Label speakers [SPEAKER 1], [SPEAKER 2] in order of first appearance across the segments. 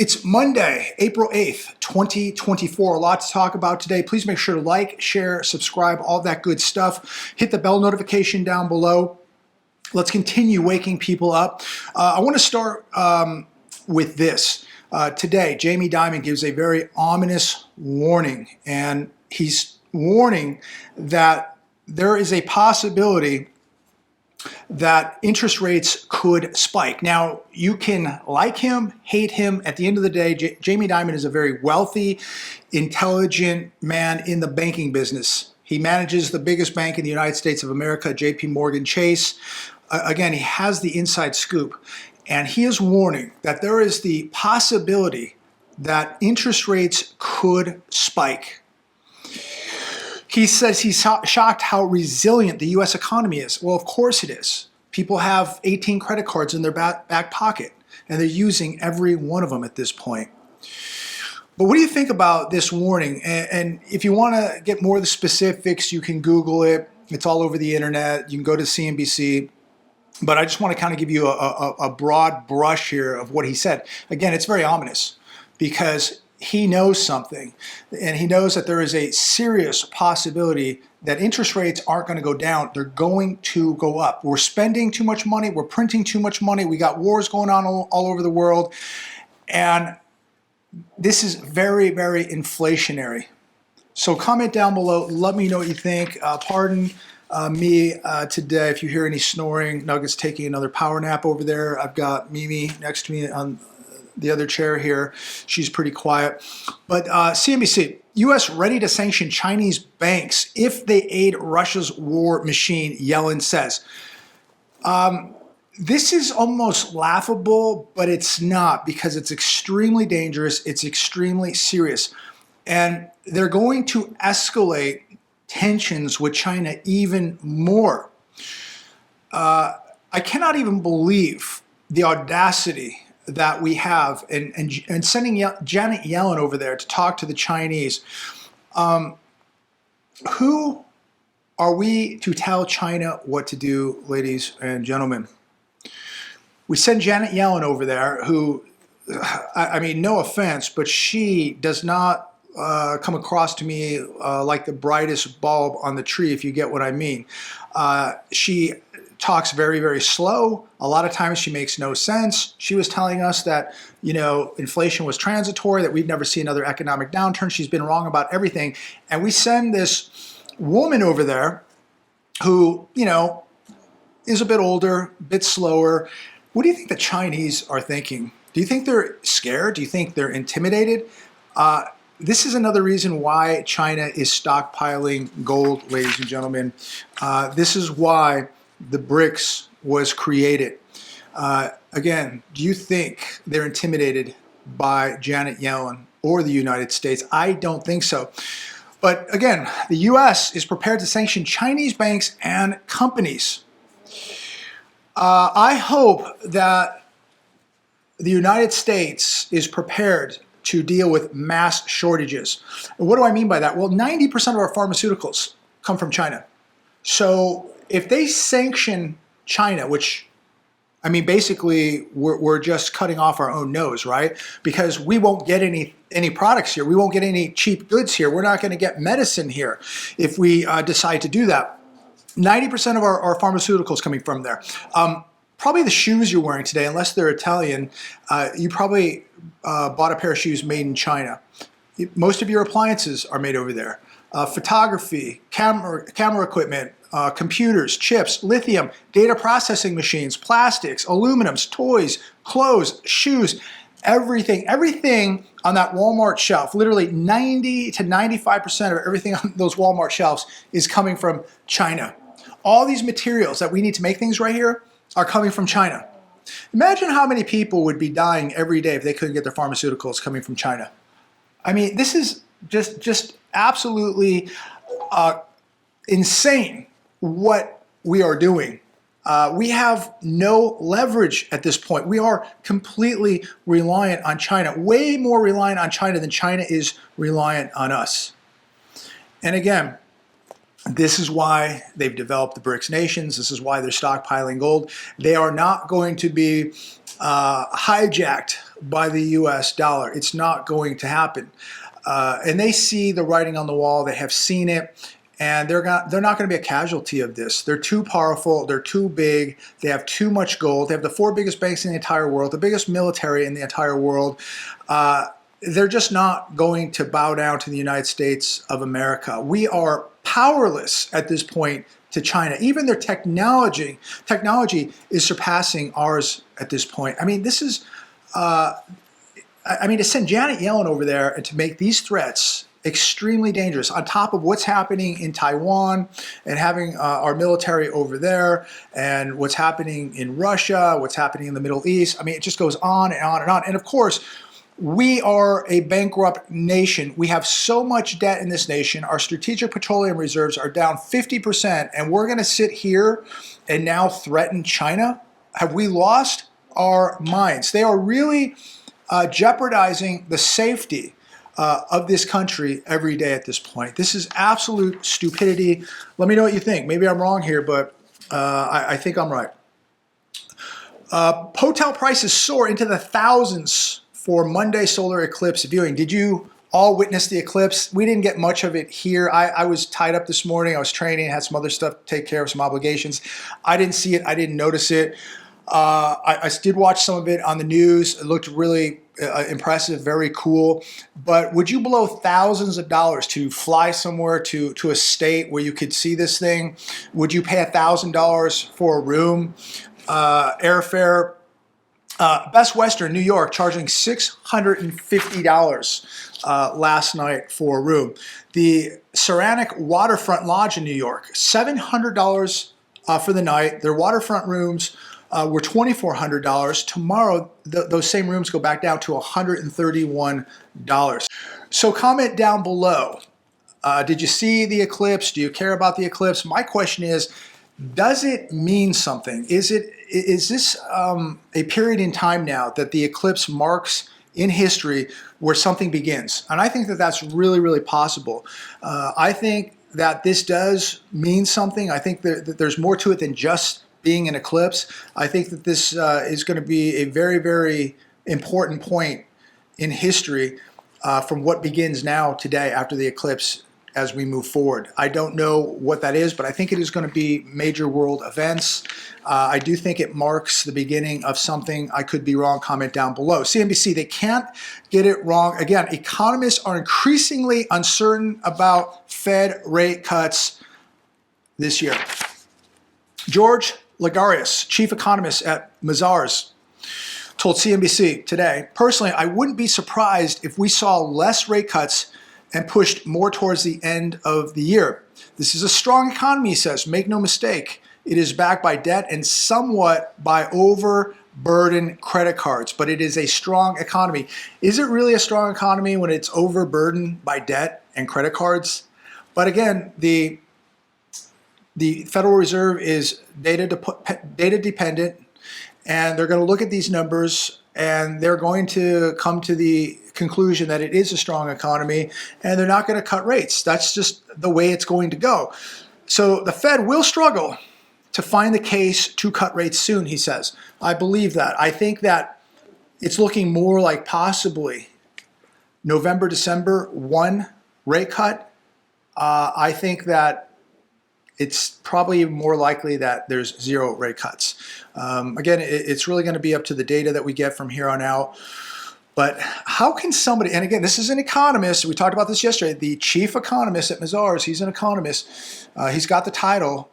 [SPEAKER 1] It's Monday, April 8th, 2024. A lot to talk about today. Please make sure to like, share, subscribe, all that good stuff. Hit the bell notification down below. Let's continue waking people up. I want to start with this. Today, Damon gives a very ominous warning, and he's warning that there is a possibility that interest rates could spike. Now, you can like him, hate him. At the end of the day, Damon is a very wealthy, intelligent man in the banking business. He manages the biggest bank in the United States of America, JP Chase. Again, he has the inside scoop, and he is warning that there is the possibility that interest rates could spike. He says he's shocked how resilient the U.S. economy is. Well, of course it is. People have 18 credit cards in their back pocket, and they're using every one of them at this point. But what do you think about this warning? And if you want to get more of the specifics, you can Google it. It's all over the internet. You can go to CNBC. But I just want to kind of give you a broad brush here of what he said. Again, it's very ominous because he knows something, and he knows that there is a serious possibility that interest rates aren't going to go down. They're going to go up. We're spending too much money. We're printing too much money. We got wars going on all over the world. And this is very, very inflationary. So comment down below. Let me know what you think. Pardon me today if you hear any snoring. Nugget's taking another power nap over there. I've got Mimi next to me on the other chair here. She's pretty quiet. But CNBC, U.S. ready to sanction Chinese banks if they aid Russia's war machine, Yellen says. This is almost laughable, but it's not, because it's extremely dangerous. It's extremely serious. And they're going to escalate tensions with China even more. I cannot even believe the audacity that we have and sending Janet Yellen over there to talk to the Chinese. Who are we to tell China what to do, ladies and gentlemen? We send Janet Yellen over there, who, I mean, no offense, but she does not come across to me like the brightest bulb on the tree, if you get what I mean. She talks very, very slow. A lot of times she makes no sense. She was telling us that, you know, inflation was transitory, that we'd never see another economic downturn. She's been wrong about everything. And we send this woman over there who, you know, is a bit older, a bit slower. What do you think the Chinese are thinking? Do you think they're scared? Do you think they're intimidated? This is another reason why China is stockpiling gold, ladies and gentlemen. This is why the BRICS was created. Again, do you think they're intimidated by Janet Yellen or the United States? I don't think so. But again, the U.S. is prepared to sanction Chinese banks and companies. I hope that the United States is prepared to deal with mass shortages. And what do I mean by that? Well, 90% of our pharmaceuticals come from China. So if they sanction China, which, I mean, basically we're just cutting off our own nose, right? Because we won't get any products here. We won't get any cheap goods here. We're not going to get medicine here if we decide to do that. 90% of our pharmaceuticals coming from there. Probably the shoes you're wearing today, unless they're Italian, you probably bought a pair of shoes made in China. Most of your appliances are made over there. Photography, camera equipment, computers, chips, lithium, data processing machines, plastics, aluminums, toys, clothes, shoes, everything on that Walmart shelf, literally 90 to 95% of everything on those Walmart shelves is coming from China. All these materials that we need to make things right here are coming from China. Imagine how many people would be dying every day if they couldn't get their pharmaceuticals coming from China. I mean, this is just absolutely insane what we are doing. We have no leverage at this point. We are completely reliant on China, way more reliant on China than China is reliant on us. And again, this is why they've developed the BRICS nations. This is why they're stockpiling gold. They are not going to be hijacked by the US dollar. It's not going to happen. And they see the writing on the wall, they have seen it, and they're not going to be a casualty of this. They're too powerful, they're too big, they have too much gold, they have the 4 biggest banks in the entire world, the biggest military in the entire world. They're just not going to bow down to the United States of America. We are powerless at this point to China. Even their technology is surpassing ours at this point. I mean, this is, to send Janet Yellen over there and to make these threats extremely dangerous, on top of what's happening in Taiwan and having our military over there, and what's happening in Russia, what's happening in the Middle East. I mean, it just goes on and on and on. And of course, we are a bankrupt nation. We have so much debt in this nation. Our strategic petroleum reserves are down 50%, and we're going to sit here and now threaten China? Have we lost our minds? They are really jeopardizing the safety of this country every day at this point. This is absolute stupidity. Let me know what you think. Maybe I'm wrong here, but I think I'm right. Hotel prices soar into the thousands for Monday solar eclipse viewing. Did you all witness the eclipse? We didn't get much of it here. I was tied up this morning. I was training, had some other stuff to take care of, some obligations. I didn't see it. I didn't notice it. I did watch some of it on the news. It looked really impressive, very cool. But would you blow thousands of dollars to fly somewhere to a state where you could see this thing? Would you pay $1,000 for a room? Airfare? Best Western, New York, charging $650 last night for a room. The Saranac Waterfront Lodge in New York, $700 for the night. Their waterfront rooms were $2,400. Tomorrow, those same rooms go back down to $131. So comment down below. Did you see the eclipse? Do you care about the eclipse? My question is, does it mean something? Is this a period in time now that the eclipse marks in history where something begins? And I think that that's really, really possible. I think that this does mean something. I think that there's more to it than just being an eclipse. I think that this is going to be a very, very important point in history from what begins now today after the eclipse as we move forward. I don't know what that is, but I think it is going to be major world events. I do think it marks the beginning of something. I could be wrong. Comment down below. CNBC, they can't get it wrong. Again, economists are increasingly uncertain about Fed rate cuts this year. George Lagarius, chief economist at Mazars, told CNBC today, personally, I wouldn't be surprised if we saw less rate cuts and pushed more towards the end of the year. This is a strong economy, he says. Make no mistake. It is backed by debt and somewhat by overburdened credit cards, but it is a strong economy. Is it really a strong economy when it's overburdened by debt and credit cards? But again, the Federal Reserve is data dependent, and they're going to look at these numbers and they're going to come to the conclusion that it is a strong economy, and they're not going to cut rates. That's just the way it's going to go. So the Fed will struggle to find the case to cut rates soon, he says. I believe that. I think that it's looking more like possibly November, December, 1 rate cut. I think that it's probably more likely that there's 0 rate cuts. Again, it's really going to be up to the data that we get from here on out. But how can somebody, and again, this is an economist, we talked about this yesterday, the chief economist at Mazars, he's an economist, he's got the title,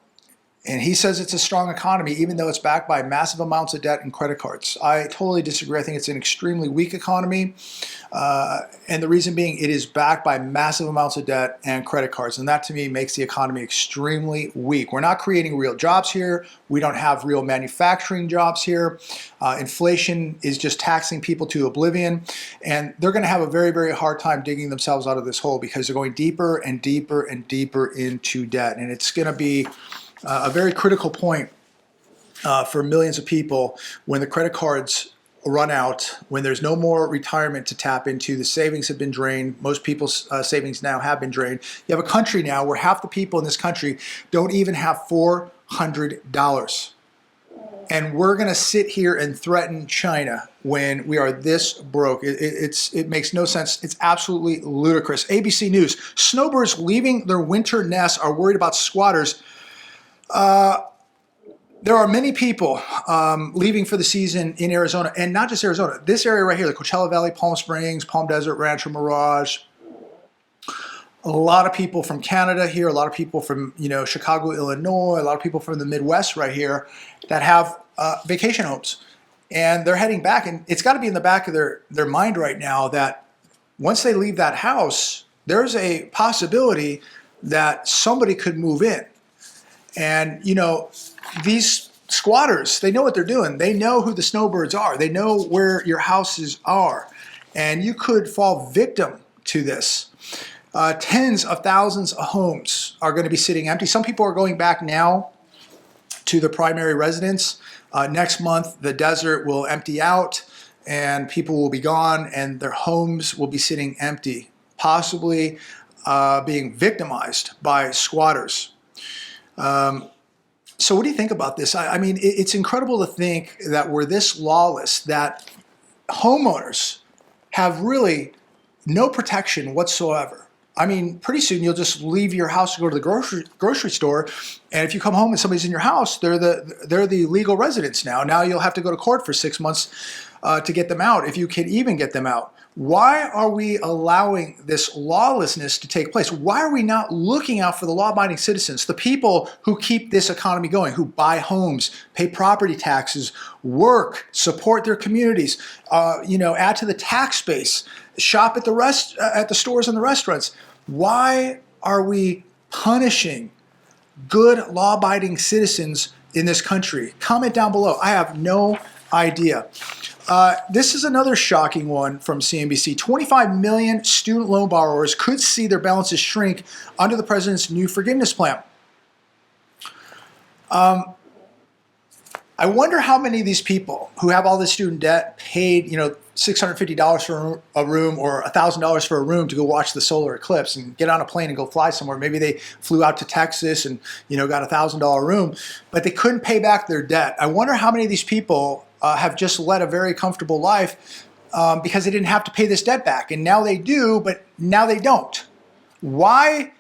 [SPEAKER 1] and he says it's a strong economy even though it's backed by massive amounts of debt and credit cards. I totally disagree. I think it's an extremely weak economy, and the reason being it is backed by massive amounts of debt and credit cards, and that to me makes the economy extremely weak. We're not creating real jobs here. We don't have real manufacturing jobs here. Inflation is just taxing people to oblivion, and they're going to have a very, very hard time digging themselves out of this hole because they're going deeper and deeper and deeper into debt, and it's going to be a very critical point for millions of people when the credit cards run out, when there's no more retirement to tap into, the savings have been drained. Most people's savings now have been drained. You have a country now where half the people in this country don't even have $400. And we're going to sit here and threaten China when we are this broke. It makes no sense. It's absolutely ludicrous. ABC News, snowbirds leaving their winter nests are worried about squatters. There are many people leaving for the season in Arizona, and not just Arizona. This area right here, the Coachella Valley, Palm Springs, Palm Desert, Rancho Mirage. A lot of people from Canada here, a lot of people from Chicago, Illinois, a lot of people from the Midwest right here that have vacation homes, and they're heading back. And it's got to be in the back of their mind right now that once they leave that house, there's a possibility that somebody could move in. And these squatters, they know what they're doing. They know who the snowbirds are. They know where your houses are, and you could fall victim to this. Tens of thousands of homes are going to be sitting empty. Some people are going back now to the primary residence. Next month, the desert will empty out and people will be gone and their homes will be sitting empty, possibly being victimized by squatters. So what do you think about this? I mean, it's incredible to think that we're this lawless, that homeowners have really no protection whatsoever. I mean, pretty soon you'll just leave your house to go to the grocery store, and if you come home and somebody's in your house, they're the legal residents now. Now you'll have to go to court for 6 months to get them out, if you can even get them out. Why are we allowing this lawlessness to take place? Why are we not looking out for the law-abiding citizens, the people who keep this economy going, who buy homes, pay property taxes, work, support their communities, add to the tax base, shop at the stores and the restaurants? Why are we punishing good law-abiding citizens in this country? Comment down below. I have no idea. This is another shocking one from CNBC. 25 million student loan borrowers could see their balances shrink under the president's new forgiveness plan. I wonder how many of these people who have all this student debt paid, $650 for a room or $1,000 for a room to go watch the solar eclipse and get on a plane and go fly somewhere. Maybe they flew out to Texas and got a $1,000 room, but they couldn't pay back their debt. I wonder how many of these people have just led a very comfortable life because they didn't have to pay this debt back, and now they do, but now they don't. Why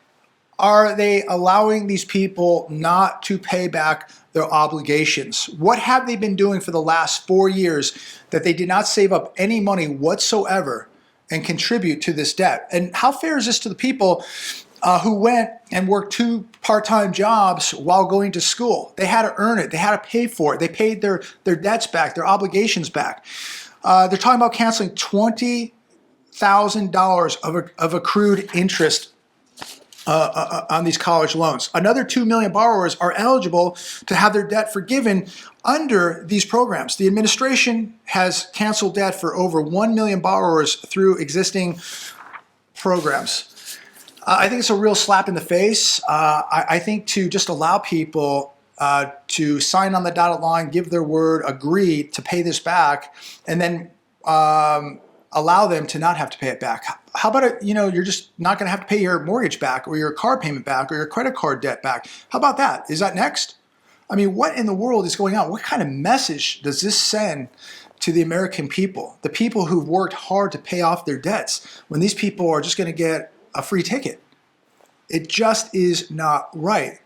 [SPEAKER 1] are they allowing these people not to pay back their obligations? What have they been doing for the last 4 years that they did not save up any money whatsoever and contribute to this debt? And how fair is this to the people who went and worked 2 part-time jobs while going to school? They had to earn it. They had to pay for it. They paid their debts back, their obligations back. They're talking about canceling $20,000 of accrued interest on these college loans. Another 2 million borrowers are eligible to have their debt forgiven under these programs. The administration has canceled debt for over 1 million borrowers through existing programs. I think it's a real slap in the face. I think to just allow people to sign on the dotted line, give their word, agree to pay this back, and then allow them to not have to pay it back. How about you're just not going to have to pay your mortgage back or your car payment back or your credit card debt back? How about that? Is that next? I mean, what in the world is going on? What kind of message does this send to the American people, the people who've worked hard to pay off their debts, when these people are just going to get a free ticket? It just is not right.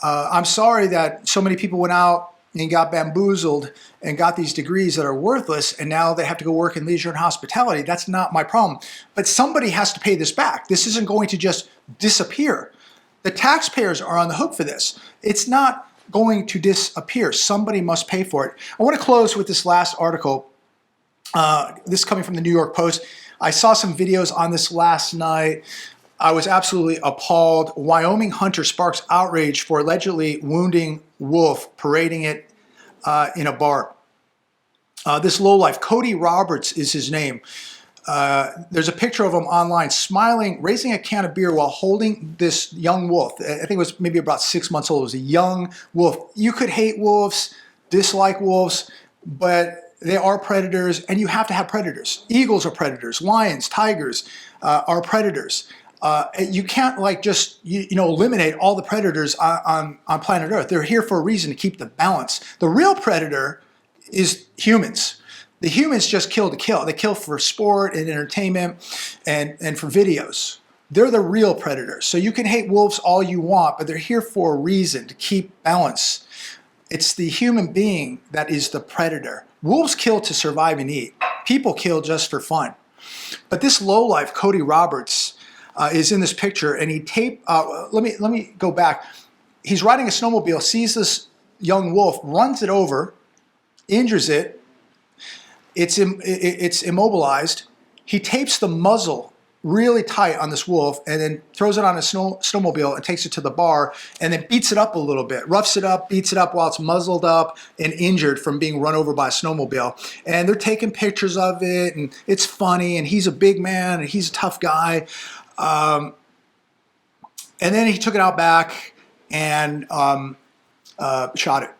[SPEAKER 1] I'm sorry that so many people went out and got bamboozled and got these degrees that are worthless, and now they have to go work in leisure and hospitality. That's not my problem. But somebody has to pay this back. This isn't going to just disappear. The taxpayers are on the hook for this. It's not going to disappear. Somebody must pay for it. I want to close with this last article. This is coming from the New York Post. I saw some videos on this last night. I was absolutely appalled. Wyoming hunter sparks outrage for allegedly wounding wolf, parading it in a bar. This lowlife, Cody Roberts is his name. There's a picture of him online smiling, raising a can of beer while holding this young wolf. I think it was maybe about 6 months old. It was a young wolf. You could hate wolves, dislike wolves, but they are predators, and you have to have predators. Eagles are predators. Lions, tigers are predators. You can't like just eliminate all the predators on planet Earth. They're here for a reason, to keep the balance. The real predator is humans. The humans just kill to kill. They kill for sport and entertainment and for videos. They're the real predators. So you can hate wolves all you want, but they're here for a reason, to keep balance. It's the human being that is the predator. Wolves kill to survive and eat. People kill just for fun. But this lowlife, Cody Roberts, is in this picture, and he taped. Let me go back. He's riding a snowmobile, sees this young wolf, runs it over, injures it. It's immobilized. He tapes the muzzle really tight on this wolf, and then throws it on a snowmobile and takes it to the bar, and then beats it up a little bit, roughs it up, beats it up while it's muzzled up and injured from being run over by a snowmobile. And they're taking pictures of it, and it's funny, and he's a big man, and he's a tough guy. And then he took it out back and shot it.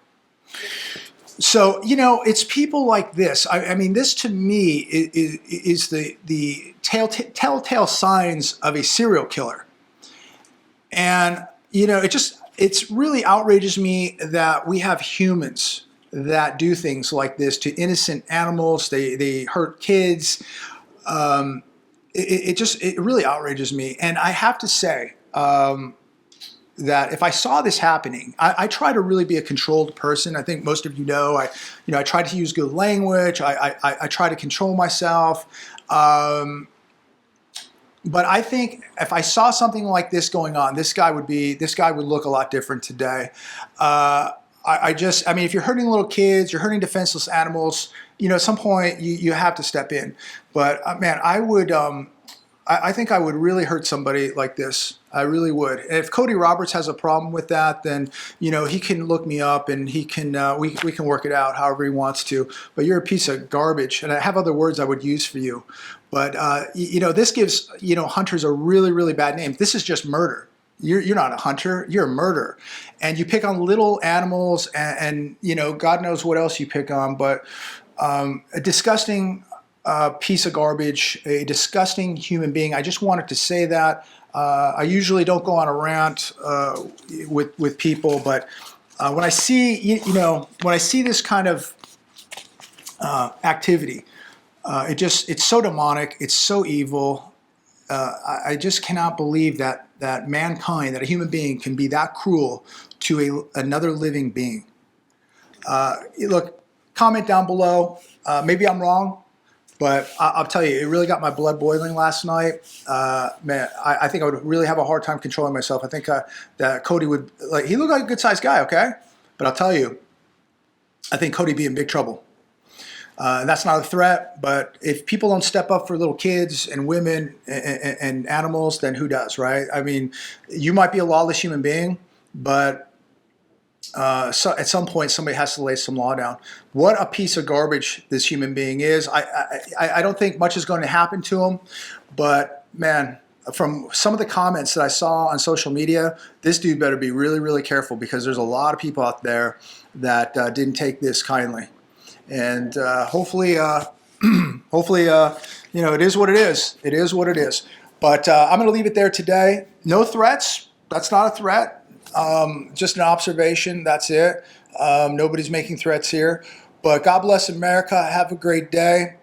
[SPEAKER 1] So, it's people like this. I mean, this to me is the telltale signs of a serial killer. And, it really outrages me that we have humans that do things like this to innocent animals. They hurt kids. It really outrages me. And I have to say, that if I saw this happening, I try to really be a controlled person. I think most of you know, I try to use good language. I try to control myself. But I think if I saw something like this going on, this guy would look a lot different today. I mean, if you're hurting little kids, you're hurting defenseless animals, at some point you have to step in. But man, I think I would really hurt somebody like this. I really would. And if Cody Roberts has a problem with that, then he can look me up, and he can we can work it out however he wants to. But you're a piece of garbage, and I have other words I would use for you. But this gives hunters a really, really bad name. This is just murder. You're not a hunter. You're a murderer, and you pick on little animals, and God knows what else you pick on. But a disgusting piece of garbage, a disgusting human being. I just wanted to say that. I usually don't go on a rant with people, but when I see when I see this kind of activity, it's so demonic, it's so evil. I just cannot believe that mankind, that a human being can be that cruel to another living being. Look, comment down below. Maybe I'm wrong. But I'll tell you, it really got my blood boiling last night. Man, I think I would really have a hard time controlling myself. I think that Cody would, he looked like a good-sized guy, okay? But I'll tell you, I think Cody'd be in big trouble. That's not a threat, but if people don't step up for little kids and women and animals, then who does, right? I mean, you might be a lawless human being, but so at some point somebody has to lay some law down. What a piece of garbage this human being is. I don't think much is going to happen to him, but man, from some of the comments that I saw on social media, this dude better be really, really careful, because there's a lot of people out there that didn't take this kindly. And hopefully, hopefully, it is what it is. It is what it is. But I'm going to leave it there today. No threats. That's not a threat. Just an observation. That's it. Nobody's making threats here. But God bless America. Have a great day.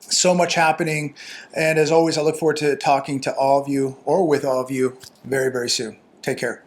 [SPEAKER 1] So much happening. And as always, I look forward to talking to all of you, or with all of you, very, very soon. Take care.